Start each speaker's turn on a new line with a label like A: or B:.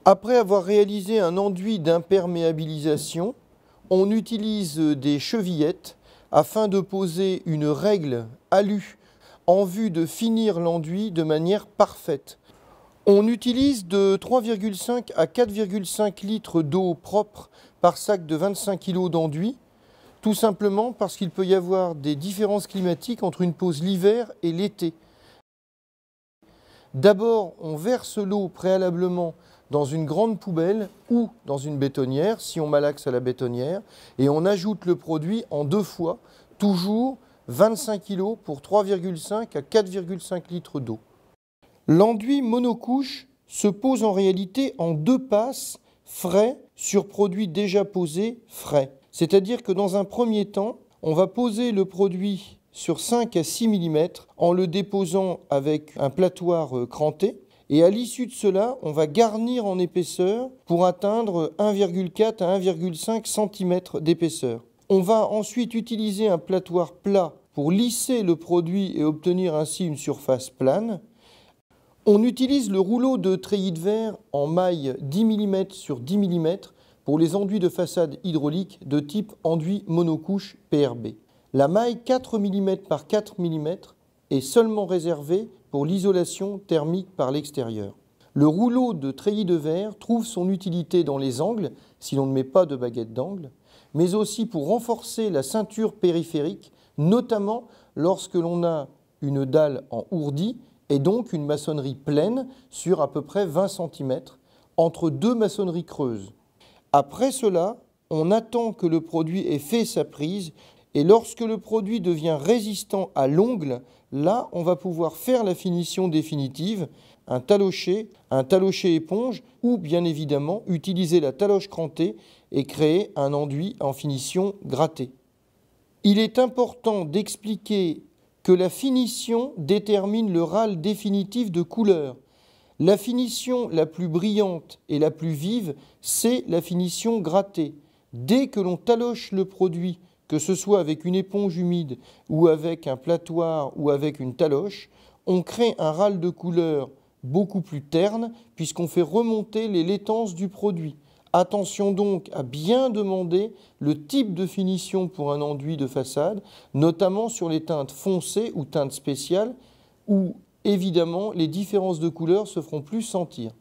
A: Après avoir réalisé un enduit d'imperméabilisation, on utilise des chevillettes afin de poser une règle alu en vue de finir l'enduit de manière parfaite. On utilise de 3,5 à 4,5 litres d'eau propre par sac de 25 kg d'enduit, tout simplement parce qu'il peut y avoir des différences climatiques entre une pose l'hiver et l'été. D'abord, on verse l'eau préalablement dans une grande poubelle ou dans une bétonnière, si on malaxe à la bétonnière, et on ajoute le produit en 2 fois, toujours 25 kg pour 3,5 à 4,5 litres d'eau. L'enduit monocouche se pose en réalité en 2 passes frais sur produit déjà posé frais. C'est-à-dire que dans un premier temps, on va poser le produit sur 5 à 6 mm en le déposant avec un platoir cranté. Et à l'issue de cela, on va garnir en épaisseur pour atteindre 1,4 à 1,5 cm d'épaisseur. On va ensuite utiliser un platoir plat pour lisser le produit et obtenir ainsi une surface plane. On utilise le rouleau de treillis de verre en maille 10 mm sur 10 mm pour les enduits de façade hydraulique de type enduit monocouche PRB. La maille 4 mm par 4 mm est seulement réservée pour l'isolation thermique par l'extérieur. Le rouleau de treillis de verre trouve son utilité dans les angles, si l'on ne met pas de baguette d'angle, mais aussi pour renforcer la ceinture périphérique, notamment lorsque l'on a une dalle en ourdi et donc une maçonnerie pleine sur à peu près 20 cm entre 2 maçonneries creuses. Après cela, on attend que le produit ait fait sa prise et lorsque le produit devient résistant à l'ongle, là, on va pouvoir faire la finition définitive, un talocher éponge ou bien évidemment utiliser la taloche crantée et créer un enduit en finition grattée. Il est important d'expliquer que la finition détermine le râle définitif de couleur. La finition la plus brillante et la plus vive, c'est la finition grattée. Dès que l'on taloche le produit, que ce soit avec une éponge humide ou avec un platoir ou avec une taloche, on crée un râle de couleur beaucoup plus terne puisqu'on fait remonter les laitances du produit. Attention donc à bien demander le type de finition pour un enduit de façade, notamment sur les teintes foncées ou teintes spéciales, où évidemment les différences de couleur se feront plus sentir.